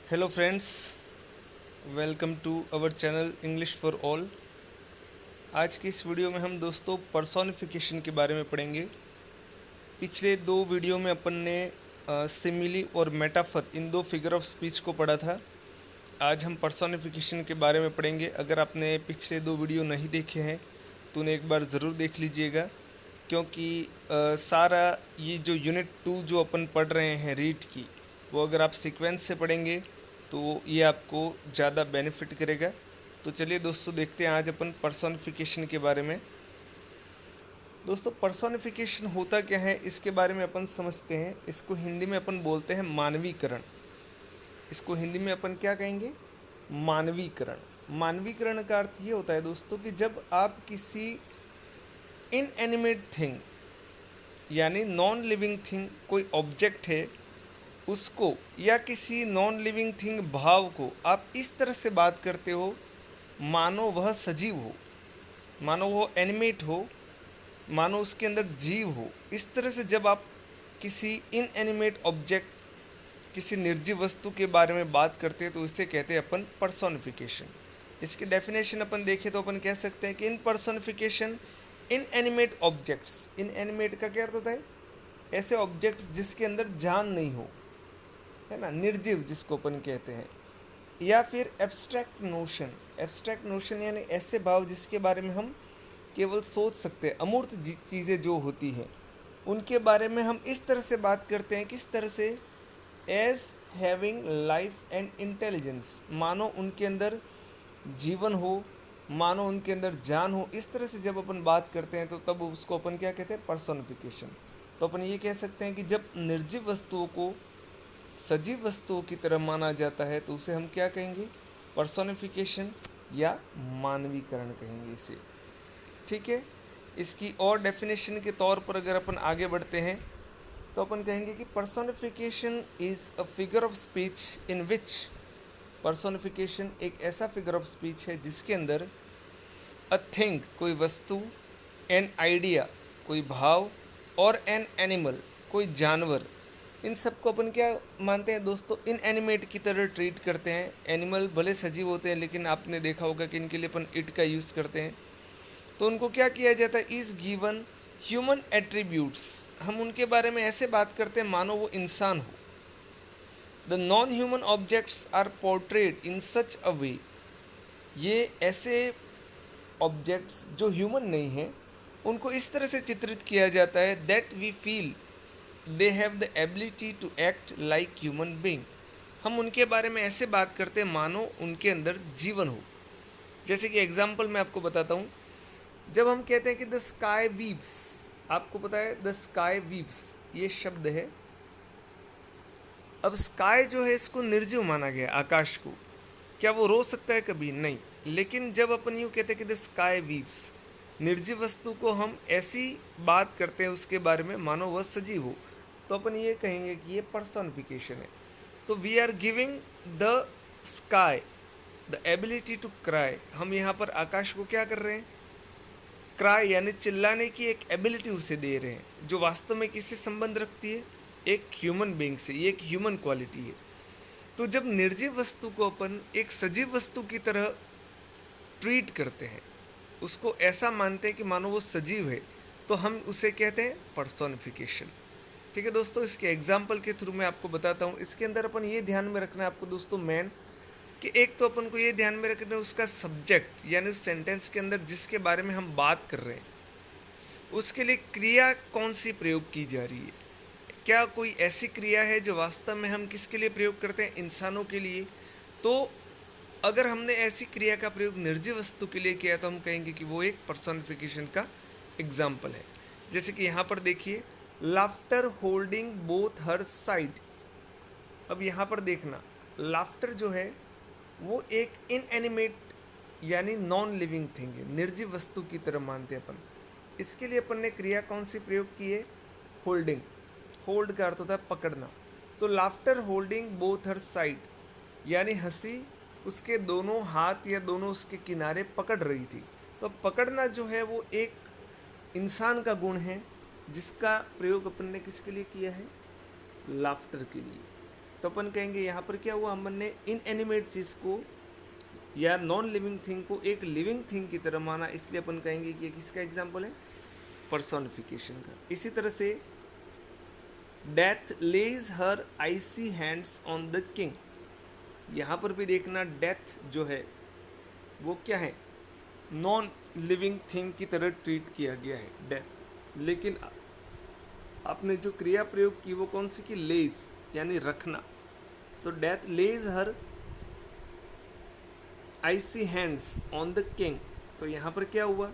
Hello friends, welcome to our channel English for all. आज की इस वीडियो में हम दोस्तों पर्सोनिफिकेशन के बारे में पढ़ेंगे। पिछले दो वीडियो में अपन ने सिमिली और मेटाफर इन दो फिगर ऑफ स्पीच को पढ़ा था। आज हम पर्सोनिफिकेशन के बारे में पढ़ेंगे। अगर आपने पिछले दो वीडियो नहीं देखे हैं तो उन्हें एक बार ज़रूर देख लीजिएगा, क्योंकि सारा ये जो यूनिट 2 जो अपन पढ़ रहे हैं रीड की, वो अगर आप सीक्वेंस से पढ़ेंगे तो ये आपको ज़्यादा बेनिफिट करेगा। तो चलिए दोस्तों, देखते हैं आज अपन पर्सोनिफिकेशन के बारे में। दोस्तों, पर्सोनिफिकेशन होता क्या है इसके बारे में अपन समझते हैं। इसको हिंदी में अपन बोलते हैं मानवीकरण। इसको हिंदी में अपन क्या कहेंगे? मानवीकरण। मानवीकरण का अर्थ ये होता है दोस्तों कि जब आप किसी इनएनिमेट थिंग यानी नॉन लिविंग थिंग, कोई ऑब्जेक्ट है उसको, या किसी नॉन लिविंग थिंग भाव को आप इस तरह से बात करते हो मानो वह सजीव हो, मानो वो एनिमेट हो, मानो उसके अंदर जीव हो। इस तरह से जब आप किसी इनएनिमेट ऑब्जेक्ट, किसी निर्जीव वस्तु के बारे में बात करते हैं तो इसे कहते हैं अपन पर्सोनिफिकेशन। इसकी डेफिनेशन अपन देखें तो अपन कह सकते हैं कि इन पर्सोनिफिकेशन इन एनिमेट ऑब्जेक्ट्स। इन एनिमेट का क्या अर्थ होता है? ऐसे ऑब्जेक्ट्स जिसके अंदर जान नहीं हो, है ना, निर्जीव जिसको अपन कहते हैं। या फिर एब्स्ट्रैक्ट नोशन। एब्स्ट्रैक्ट नोशन यानी ऐसे भाव जिसके बारे में हम केवल सोच सकते हैं। अमूर्त चीज़ें जो होती हैं उनके बारे में हम इस तरह से बात करते हैं, किस तरह से? As having life and intelligence, मानो उनके अंदर जीवन हो, मानो उनके अंदर जान हो। इस तरह से जब अपन बात करते हैं तो तब उसको अपन क्या कहते हैं? पर्सोनिफिकेशन। तो अपन ये कह सकते हैं कि जब निर्जीव वस्तुओं को सजीव वस्तुओं की तरह माना जाता है तो उसे हम क्या कहेंगे? पर्सोनिफिकेशन या मानवीकरण कहेंगे इसे। ठीक है। इसकी और डेफिनेशन के तौर पर अगर अपन आगे बढ़ते हैं तो अपन कहेंगे कि personification is a figure of speech in which, personification एक ऐसा फिगर ऑफ स्पीच है जिसके अंदर अ थिंग कोई वस्तु, एन आइडिया कोई भाव, और एन एनिमल कोई जानवर, इन सबको अपन क्या मानते हैं दोस्तों? इन एनिमेट की तरह ट्रीट करते हैं। एनिमल भले सजीव होते हैं लेकिन आपने देखा होगा कि इनके लिए अपन इट का यूज़ करते हैं। तो उनको क्या किया जाता है? Is given human attributes. हम उनके बारे में ऐसे बात करते हैं मानो वो इंसान हो। The non human objects are portrayed in such a way. ये ऐसे ऑब्जेक्ट्स जो ह्यूमन नहीं हैं उनको इस तरह से चित्रित किया जाता है that we feel they have the ability to act like human being. हम उनके बारे में ऐसे बात करते हैं मानो उनके अंदर जीवन हो। जैसे कि एग्जाम्पल मैं आपको बताता हूँ। जब हम कहते हैं कि द स्काई वीव्स, आपको पता है द स्काई वीव्स ये शब्द है। अब स्काई जो है इसको निर्जीव माना गया, आकाश को। क्या वो रो सकता है? कभी नहीं। लेकिन जब अपन यूँ कहते हैं कि द स्काई वीव्स, निर्जीव वस्तु को हम ऐसी बात करते हैं उसके बारे में मानो वह सजीव हो, तो अपन ये कहेंगे कि ये पर्सनिफिकेशन है। तो we are giving the sky the ability to cry. हम यहाँ पर आकाश को क्या कर रहे हैं? क्राई यानी चिल्लाने की एक एबिलिटी उसे दे रहे हैं, जो वास्तव में किससे संबंध रखती है? एक ह्यूमन बीइंग से। ये एक ह्यूमन क्वालिटी है। तो जब निर्जीव वस्तु को अपन एक सजीव वस्तु की तरह ट्रीट करते हैं, उसको ऐसा मानते हैं कि मानो वो सजीव है, तो हम उसे कहते हैं पर्सोनिफिकेशन। ठीक है दोस्तों, इसके एग्जाम्पल के थ्रू मैं आपको बताता हूँ। इसके अंदर अपन ये ध्यान में रखना है आपको दोस्तों मेन, कि एक तो अपन को ये ध्यान में रखना है उसका सब्जेक्ट, यानी उस सेंटेंस के अंदर जिसके बारे में हम बात कर रहे हैं उसके लिए क्रिया कौन सी प्रयोग की जा रही है। क्या कोई ऐसी क्रिया है जो वास्तव में हम किसके लिए प्रयोग करते हैं? इंसानों के लिए। तो अगर हमने ऐसी क्रिया का प्रयोग निर्जीव वस्तु के लिए किया तो हम कहेंगे कि वो एक पर्सोनिफिकेशन का एग्जाम्पल है। जैसे कि यहाँ पर देखिए, laughter holding both her side. अब यहाँ पर देखना, लाफ्टर जो है वो एक इनएनिमेट यानी नॉन लिविंग थिंग है, निर्जीव वस्तु की तरह मानते हैं अपन। इसके लिए अपन ने क्रिया कौन सी प्रयोग की है? होल्डिंग। होल्ड का अर्थ होता है पकड़ना। तो laughter holding both her side यानी हंसी उसके दोनों हाथ या दोनों उसके किनारे पकड़ रही थी। तो पकड़ना जो है वो एक इंसान का गुण है जिसका प्रयोग अपन ने किसके लिए किया है? लाफ्टर के लिए। तो अपन कहेंगे यहाँ पर क्या हुआ, हमने इनएनिमेट चीज़ को या नॉन लिविंग थिंग को एक लिविंग थिंग की तरह माना, इसलिए अपन कहेंगे कि ये किसका एग्जाम्पल है, पर्सोनिफिकेशन का। इसी तरह से death lays her icy hands on the king, यहाँ पर भी देखना डेथ जो है वो क्या है, नॉन लिविंग थिंग की तरह ट्रीट किया गया है डेथ, लेकिन आपने जो क्रिया प्रयोग की वो कौन सी की, लेज यानी रखना। तो death lays her icy hands on the king, तो यहाँ पर क्या हुआ,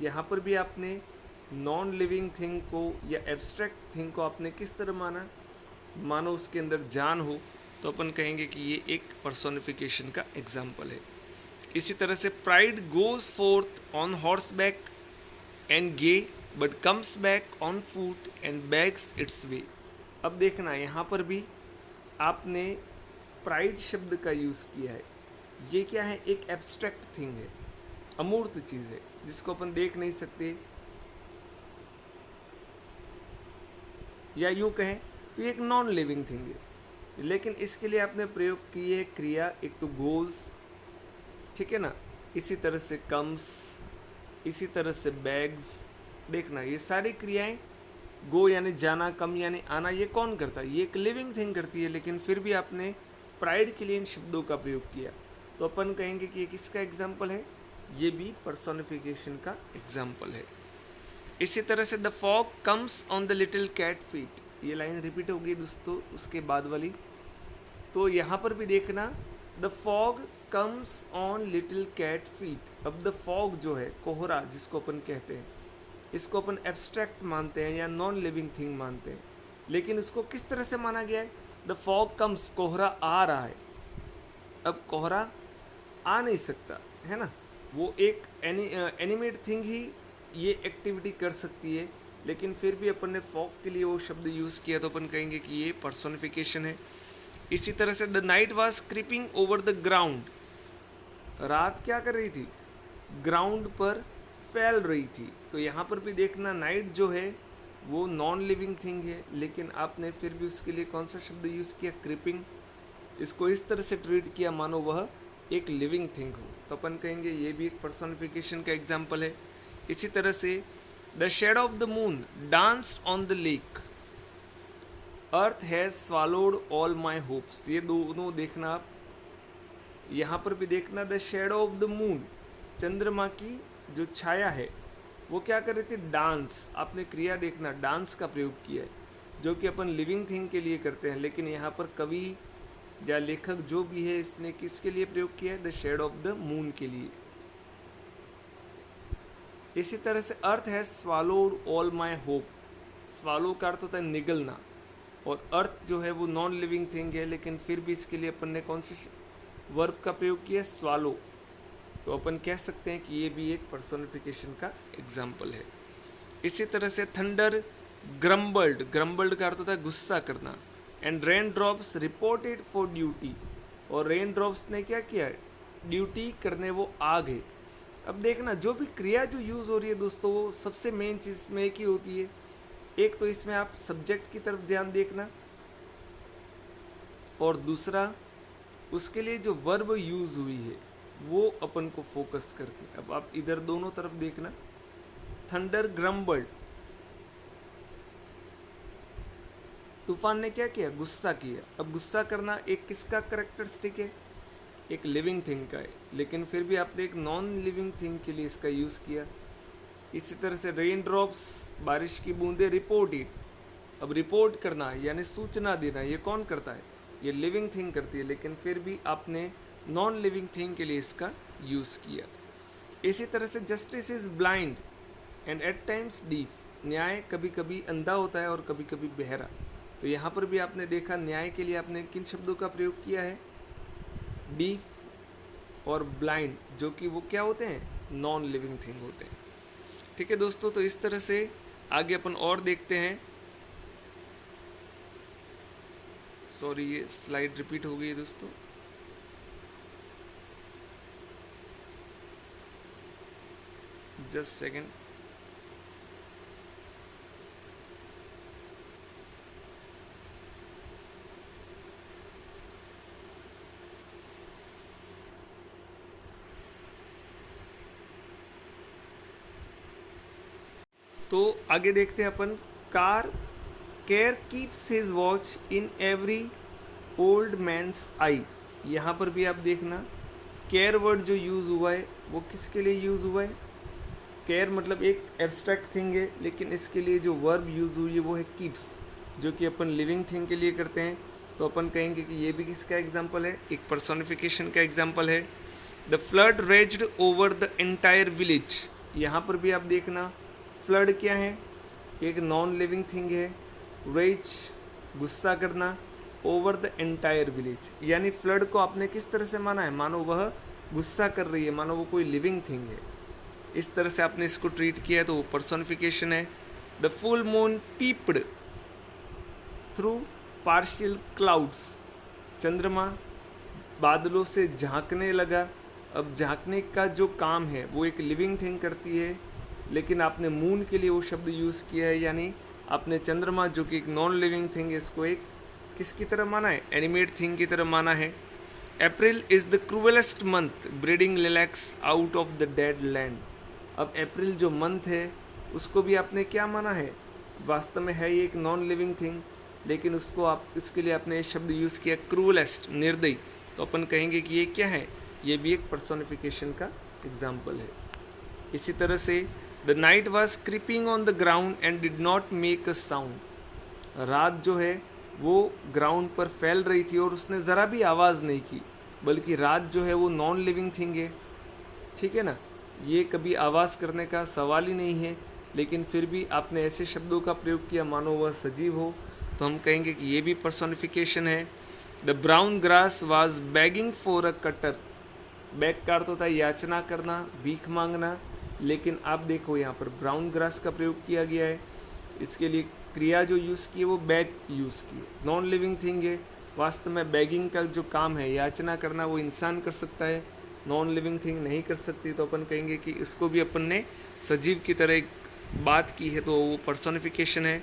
यहाँ पर भी आपने नॉन लिविंग थिंग को या एब्स्ट्रैक्ट थिंग को आपने किस तरह माना, मानो उसके अंदर जान हो, तो अपन कहेंगे कि ये एक पर्सोनिफिकेशन का एग्जाम्पल है। इसी तरह से pride goes forth on horse back and gay but comes back on foot and begs its way. अब देखना यहाँ पर भी आपने प्राइड शब्द का यूज़ किया है। ये क्या है, एक एब्स्ट्रैक्ट थिंग है, अमूर्त चीज़ है जिसको अपन देख नहीं सकते, या यूँ कहें तो ये एक नॉन लिविंग थिंग है, लेकिन इसके लिए आपने प्रयोग की है क्रिया, एक तो गोज, ठीक है ना, इसी तरह से कम्स, इसी तरह से बैग्स। देखना ये सारी क्रियाएं, गो यानी जाना, कम यानी आना, ये कौन करता है, ये एक लिविंग थिंग करती है, लेकिन फिर भी आपने प्राइड के लिए इन शब्दों का प्रयोग किया, तो अपन कहेंगे कि ये किसका एग्जाम्पल है, ये भी पर्सोनिफिकेशन का एग्जाम्पल है। इसी तरह से the fog comes on the little cat feet, ये लाइन रिपीट होगी दोस्तों उसके बाद वाली। तो यहाँ पर भी देखना the fog comes on little cat feet. अब द फॉग जो है, कोहरा जिसको अपन कहते हैं, इसको अपन एब्स्ट्रैक्ट मानते हैं या नॉन लिविंग थिंग मानते हैं, लेकिन इसको किस तरह से माना गया है, द फॉग कम्स, कोहरा आ रहा है। अब कोहरा आ नहीं सकता है ना, वो एक एनिमेट थिंग ही ये एक्टिविटी कर सकती है, लेकिन फिर भी अपन ने फॉग के लिए वो शब्द यूज़ किया, तो अपन कहेंगे कि ये पर्सोनिफिकेशन है। इसी तरह से the night was creeping over the ground, रात क्या कर रही थी, ग्राउंड पर फैल रही थी। तो यहाँ पर भी देखना नाइट जो है वो नॉन लिविंग थिंग है, लेकिन आपने फिर भी उसके लिए कौन सा शब्द यूज़ किया, क्रीपिंग। इसको इस तरह से ट्रीट किया मानो वह एक लिविंग थिंग हो, तो अपन कहेंगे ये भी एक पर्सोनिफिकेशन का एग्जाम्पल है। इसी तरह से the shadow of the moon danced on the lake, earth has swallowed all my hopes, ये दोनों देखना आप। यहाँ पर भी देखना the shadow of the moon, चंद्रमा की जो छाया है वो क्या कर रही थी, डांस। आपने क्रिया देखना डांस का प्रयोग किया है, जो कि अपन लिविंग थिंग के लिए करते हैं, लेकिन यहाँ पर कवि या लेखक जो भी है इसने किसके लिए प्रयोग किया है, the shade of the moon के लिए। इसी तरह से earth has swallowed all my hope, swallow का अर्थ होता है निगलना, और अर्थ जो है वो नॉन लिविंग थिंग है, लेकिन फिर भी इसके लिए अपन ने कौन से वर्ब का प्रयोग किया, स्वॉलो। तो अपन कह सकते हैं कि ये भी एक पर्सोनिफिकेशन का एग्जाम्पल है। इसी तरह से थंडर ग्रम्बल्ड, ग्रम्बल्ड का अर्थ होता है गुस्सा करना, and rain drops reported for duty, और रेन ड्रॉप्स ने क्या किया, ड्यूटी करने वो आ गए। अब देखना जो भी क्रिया जो यूज़ हो रही है दोस्तों, वो सबसे मेन चीज़ इसमें एक ही होती है, एक तो इसमें आप सब्जेक्ट की तरफ ध्यान देखना, और दूसरा उसके लिए जो वर्ब यूज़ हुई है वो अपन को फोकस करके। अब आप इधर दोनों तरफ देखना, थंडर ग्रम्बल्ड, तूफान ने क्या किया, गुस्सा किया। अब गुस्सा करना एक किसका करेक्टरिस्टिक है, एक लिविंग थिंग का है, लेकिन फिर भी आपने एक नॉन लिविंग थिंग के लिए इसका यूज़ किया। इसी तरह से रेन ड्रॉप्स, बारिश की बूंदें, रिपोर्ट इट, अब रिपोर्ट करना यानी सूचना देना, ये कौन करता है, ये लिविंग थिंग करती है, लेकिन फिर भी आपने नॉन लिविंग थिंग के लिए इसका यूज़ किया। इसी तरह से justice is blind and at times deaf, न्याय कभी कभी अंधा होता है और कभी कभी बहरा। तो यहाँ पर भी आपने देखा न्याय के लिए आपने किन शब्दों का प्रयोग किया है, डीफ और ब्लाइंड, जो कि वो क्या होते हैं, नॉन लिविंग थिंग होते हैं। ठीक है दोस्तों, तो इस तरह से आगे अपन और देखते हैं। सॉरी ये स्लाइड रिपीट हो गई है दोस्तों, जस्ट सेकेंड। तो आगे देखते हैं अपन। कार care keeps his watch in every old man's eye. यहाँ पर भी आप देखना केयर वर्ड जो यूज़ हुआ है वो किसके लिए यूज़ हुआ है। केयर मतलब एक एब्स्ट्रैक्ट थिंग है, लेकिन इसके लिए जो वर्ब यूज़ हुई है वो है कीप्स, जो कि अपन लिविंग थिंग के लिए करते हैं। तो अपन कहेंगे कि ये भी किसका एग्जाम्पल है, एक पर्सोनिफिकेशन का एग्जाम्पल है। The flood raised over the entire village. यहाँ पर भी आप देखना फ्लड क्या है, एक नॉन लिविंग थिंग है। रेज गुस्सा करना, ओवर द एंटायर विलेज, यानी फ्लड को आपने किस तरह से माना है, मानो वह गुस्सा कर रही है, मानो वो कोई लिविंग थिंग है, इस तरह से आपने इसको ट्रीट किया तो वो पर्सोनिफिकेशन है। The full moon peeped through partial clouds. चंद्रमा बादलों से झांकने लगा। अब झांकने का जो काम है वो एक लिविंग थिंग करती है, लेकिन आपने मून के लिए वो शब्द यूज़ किया है, यानी आपने चंद्रमा जो कि एक नॉन लिविंग थिंग है इसको एक किसकी तरह माना है, एनिमेट थिंग की तरह माना है। April is the cruellest month breeding lilacs out of the dead land. अब अप्रैल जो मंथ है उसको भी आपने क्या माना है, वास्तव में है ये एक नॉन लिविंग थिंग, लेकिन उसको आप इसके लिए आपने शब्द यूज़ किया क्रूएलेस्ट, निर्दयी। तो अपन कहेंगे कि ये क्या है, ये भी एक पर्सोनिफिकेशन का एग्जाम्पल है। इसी तरह से the night was creeping on the ground and did not make a sound. रात जो है वो ग्राउंड पर फैल रही थी और उसने ज़रा भी आवाज़ नहीं की, बल्कि रात जो है वो नॉन लिविंग थिंग है, ठीक है ना, ये कभी आवाज़ करने का सवाल ही नहीं है, लेकिन फिर भी आपने ऐसे शब्दों का प्रयोग किया मानो वह सजीव हो, तो हम कहेंगे कि ये भी पर्सोनिफिकेशन है। The brown grass was bagging for a cutter. Bag का अर्थ होता है याचना करना, भीख मांगना, लेकिन आप देखो यहाँ पर ब्राउन ग्रास का प्रयोग किया गया है, इसके लिए क्रिया जो यूज़ की है वो बैग यूज़ की है, नॉन लिविंग थिंग है। वास्तव में बैगिंग का जो काम है याचना करना वो इंसान कर सकता है, नॉन लिविंग थिंग नहीं कर सकती, तो अपन कहेंगे कि इसको भी अपन ने सजीव की तरह एक बात की है, तो वो पर्सोनिफिकेशन है।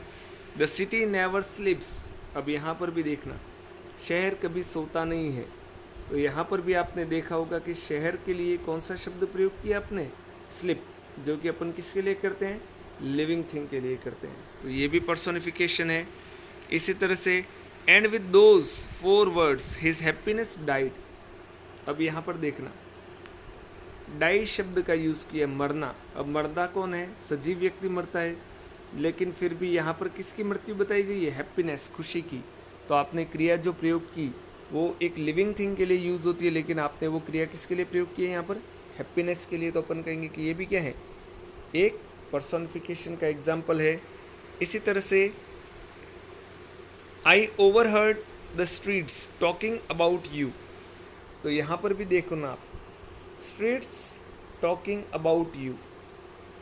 The city never स्लीप्स। अब यहाँ पर भी देखना शहर कभी सोता नहीं है, तो यहाँ पर भी आपने देखा होगा कि शहर के लिए कौन सा शब्द प्रयोग किया आपने, स्लिप, जो कि अपन किसके लिए करते हैं, लिविंग थिंग के लिए करते हैं, तो ये भी पर्सोनिफिकेशन है। इसी तरह से and with those 4 words his happiness died. अब यहाँ पर देखना डाई शब्द का यूज़ किया, मरना। अब मरदा कौन है, सजीव व्यक्ति मरता है, लेकिन फिर भी यहाँ पर किसकी मृत्यु बताई गई है, हैप्पीनेस, खुशी की। तो आपने क्रिया जो प्रयोग की वो एक लिविंग थिंग के लिए यूज़ होती है, लेकिन आपने वो क्रिया किसके लिए प्रयोग की है यहाँ पर, हैप्पीनेस के लिए, तो अपन कहेंगे कि ये भी क्या है, एक पर्सोनिफिकेशन का एग्जाम्पल है। इसी तरह से I overheard the streets talking about you. तो यहाँ पर भी देखो ना आप, streets talking about you,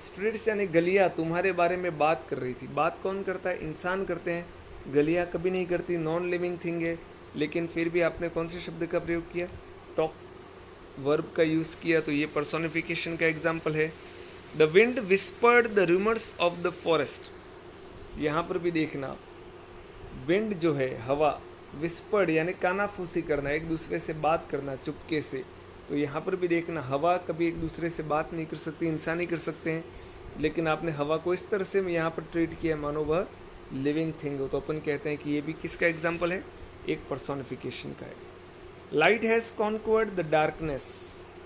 streets यानी गलियाँ तुम्हारे बारे में बात कर रही थी। बात कौन करता है, इंसान करते हैं, गलियाँ कभी नहीं करती, नॉन लिविंग थिंग है, लेकिन फिर भी आपने कौन से शब्द का प्रयोग किया, टॉक वर्ब का यूज़ किया, तो ये पर्सोनिफिकेशन का एग्जाम्पल है। The wind whispered the rumours of the forest. यहाँ पर भी देखना विंड जो है हवा, विस्पर्ड यानी कानाफूसी करना, एक दूसरे से बात करना चुपके से, तो यहाँ पर भी देखना हवा कभी एक दूसरे से बात नहीं कर सकती, इंसान ही कर सकते हैं, लेकिन आपने हवा को इस तरह से यहाँ पर ट्रीट किया मानो वह लिविंग थिंग हो, तो अपन कहते हैं कि ये भी किसका एग्जाम्पल है, एक पर्सोनिफिकेशन का है। Light has conquered the darkness.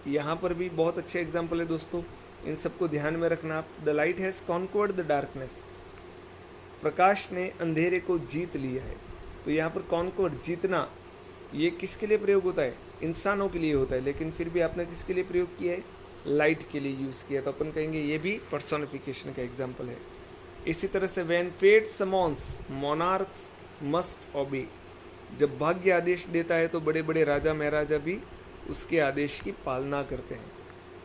यहाँ पर भी बहुत अच्छे एग्जाम्पल है दोस्तों, इन सबको ध्यान में रखना आप। The light has conquered the darkness, प्रकाश ने अंधेरे को जीत लिया है। तो यहाँ पर कॉन्क्वर्ड, जीतना, ये किसके लिए प्रयोग होता है, इंसानों के लिए होता है, लेकिन फिर भी आपने किसके लिए प्रयोग किया है, लाइट के लिए यूज़ किया, तो अपन कहेंगे ये भी पर्सोनिफिकेशन का एग्जाम्पल है। इसी तरह से when fate summons monarchs must obey. जब भाग्य आदेश देता है तो बड़े बड़े राजा महाराजा भी उसके आदेश की पालना करते हैं।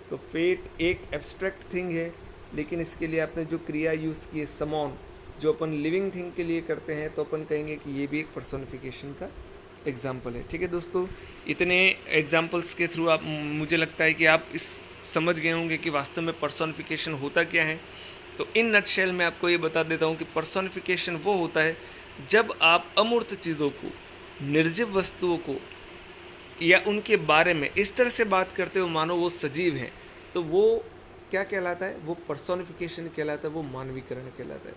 तो फेट एक एब्स्ट्रैक्ट थिंग है, लेकिन इसके लिए आपने जो क्रिया यूज़ की है समॉन, जो अपन लिविंग थिंग के लिए करते हैं, तो अपन कहेंगे कि ये भी एक पर्सोनिफिकेशन का एग्जाम्पल है। ठीक है दोस्तों, इतने एग्जाम्पल्स के थ्रू आप, मुझे लगता है कि आप इस समझ गए होंगे कि वास्तव में पर्सोनिफिकेशन होता क्या है। तो इन नटशेल में आपको ये बता देता हूँ कि पर्सोनिफिकेशन वो होता है जब आप अमूर्त चीज़ों को, निर्जीव वस्तुओं को या उनके बारे में इस तरह से बात करते हो मानो वो सजीव हैं। तो वो क्या कहलाता है, वो पर्सोनिफिकेशन कहलाता है, वो मानवीकरण कहलाता है।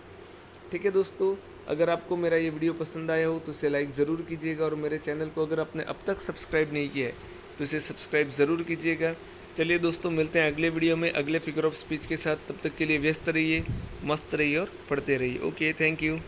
ठीक है दोस्तों, अगर आपको मेरा ये वीडियो पसंद आया हो तो इसे लाइक ज़रूर कीजिएगा, और मेरे चैनल को अगर आपने अब तक सब्सक्राइब नहीं किया है तो इसे सब्सक्राइब ज़रूर कीजिएगा। चलिए दोस्तों, मिलते हैं अगले वीडियो में अगले फिगर ऑफ स्पीच के साथ। तब तक के लिए व्यस्त रहिए, मस्त रहिए और पढ़ते रहिए। Okay, thank you.